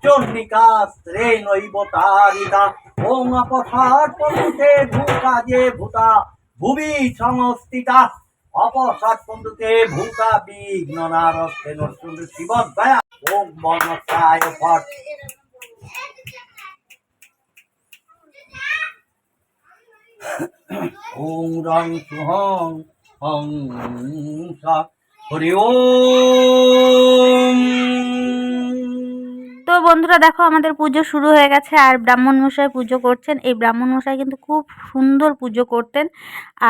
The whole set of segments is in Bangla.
চন্ডিকা স্ত্রে নৈব তারিতা ওং অপসার পশুতে ভূতা যে ভূতা ভুবি সংস্থিতা অপসাদ বন্ধুতে ভূতা বিঘ্ন নারস্তে নষ্টু শিবদ্বয়া ওং বর্ণস্থায় ফট ওং রং সুহং হং সা হরি ওম। তো বন্ধুরা দেখো আমাদের পুজো শুরু হয়ে গেছে আর ব্রাহ্মণ মশাই পুজো করছেন। এই ব্রাহ্মণ মশাই কিন্তু খুব সুন্দর পুজো করতেন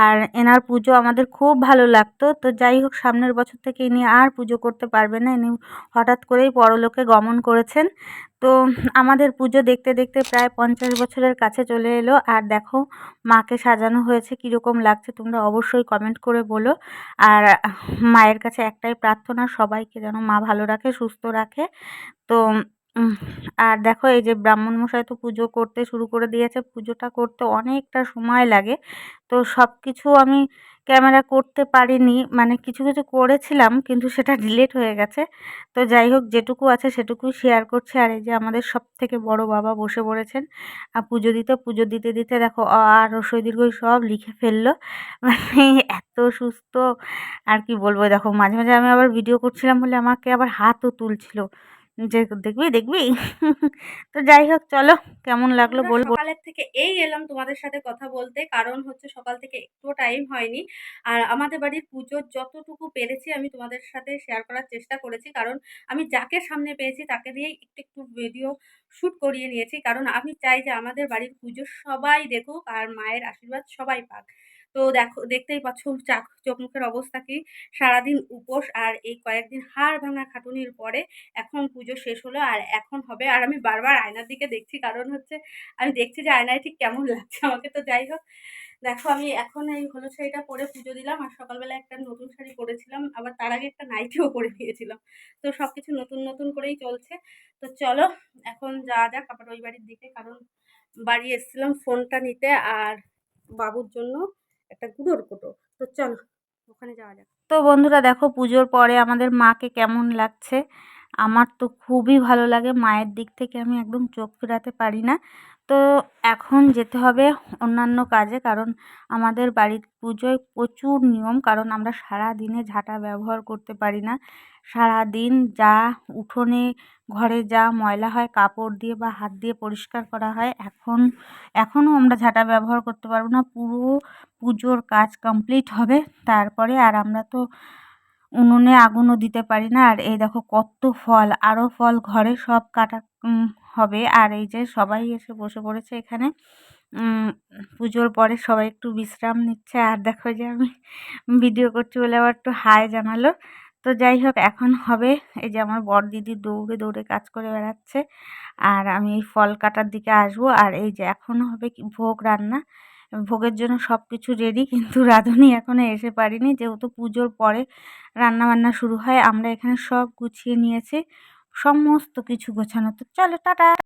আর এনার পুজো আমাদের খুব ভালো লাগতো। তো যাই হোক সামনের বছর থেকে ইনি আর পুজো করতে পারবেন না, ইনি হঠাৎ করেই পরলোকে গমন করেছেন। তো আমাদের পুজো দেখতে দেখতে প্রায় 50 বছরের কাছে চলে এলো। আর দেখো মাকে সাজানো হয়েছে, কীরকম লাগছে তোমরা অবশ্যই কমেন্ট করে বলো। আর মায়ের কাছে একটাই প্রার্থনা, সবাইকে যেন মা ভালো রাখে, সুস্থ রাখে। তো আর দেখো এই যে ব্রাহ্মণ মশাই তো পুজো করতে শুরু করে দিয়েছে। পুজোটা করতে অনেকটা সময় লাগে, তো সব কিছু আমি ক্যামেরা করতে পারিনি, মানে কিছু কিছু করেছিলাম কিন্তু সেটা ডিলিট হয়ে গেছে। তো যাই হোক যেটুকু আছে সেটুকুই শেয়ার করছি। আর এই যে আমাদের সব থেকে বড় বাবা বসে পড়েছেন আর পুজো দিতে দিতে দেখো অ আর রসই দীর্ঘই সব লিখে ফেললো। মানে এত সুস্থ আর কি বলবো। দেখো মাঝে মাঝে আমি আবার ভিডিও করছিলাম বলে আমাকে আবার হাতও তুলছিল যে দেখবি দেখবি। তো যাই হোক চলো কেমন লাগলো বলবো। সকালের থেকে এই এলাম তোমাদের সাথে কথা বলতে, কারণ হচ্ছে সকাল থেকে একটুও টাইম হয়নি। আর আমাদের বাড়ির পুজোর যতটুকু পেরেছি আমি তোমাদের সাথে শেয়ার করার চেষ্টা করেছি, কারণ আমি যাকে সামনে পেয়েছি তাকে দিয়েই একটু একটু ভিডিও শ্যুট করিয়ে নিয়েছি, কারণ আমি চাই যে আমাদের বাড়ির পুজো সবাই দেখুক আর মায়ের আশীর্বাদ সবাই পাক। তো দেখো দেখতেই পাচ্ছ চোখ মুখের অবস্থা কি, সারাদিন উপোস আর এই কয়েকদিন হাড় ভাঙা খাটুনির পরে এখন পুজো শেষ হলো আর এখন হবে। আর আমি বারবার আয়নার দিকে দেখছি, কারণ হচ্ছে আমি দেখছি যে আয়নায় ঠিক কেমন লাগছে আমাকে। তো যাই হোক দেখো আমি এখন এই হলুদ শাড়িটা পরে পুজো দিলাম আর সকালবেলা একটা নতুন শাড়ি পরেছিলাম, আবার তার আগে একটা নাইটিও পরে দিয়েছিলাম। তো সব কিছু নতুন নতুন করেই চলছে। তো চলো এখন যাওয়া যাক আবার ওই বাড়ির দিকে, কারণ বাড়ি এসেছিলাম ফোনটা নিতে আর বাবুর জন্য একটা গুঁড়োর কোটো। তো চলো ওখানে যাওয়া যাক। তো বন্ধুরা দেখো পুজোর পরে আমাদের মাকে কেমন লাগছে। আমার তো খুবই ভালো লাগে, মায়ের দিক থেকে আমি একদম চোখ ফেরাতে পারি না। তো এখন যেতে হবে অন্যান্য কাজে, কারণ আমাদের বাড়ির পুজোয় প্রচুর নিয়ম, কারণ আমরা সারা দিনে ঝাঁটা ব্যবহার করতে পারি না। সারাদিন যা উঠোনে ঘরে যা ময়লা হয় কাপড় দিয়ে বা হাত দিয়ে পরিষ্কার করা হয়, এখনও আমরা ঝাঁটা ব্যবহার করতে পারবো না। পুরো পুজোর কাজ কমপ্লিট হবে তারপরে। আর আমরা তো উনুনে আগুনও দিতে পারি না। আর এই দেখো কত ফল, আরও ফল ঘরে সব কাটা হবে। আর এই যে সবাই এসে বসে পড়েছে এখানে পুজোর পরে সবাই একটু বিশ্রাম নিচ্ছে। আর দেখো যে আমি ভিডিও করছি বলে আবার একটু হাই জানালো। তো যাই হোক এখন হবে, এই যে আমার বড় দিদি দৌড়ে দৌড়ে কাজ করে বেড়াচ্ছে আর আমি এই ফল কাটার দিকে আসবো। আর এই যে এখন হবে কি ভোগ রান্না, ভোগের জন্য সব কিছু রেডি, কিন্তু রাঁধুনি এখনও এসে পারিনি, যেহেতু পুজোর পরে রান্নাবান্না শুরু হয়। আমরা এখানে সব গুছিয়ে নিয়েছি, সমস্ত কিছু গোছানো। তো চলো টাটা।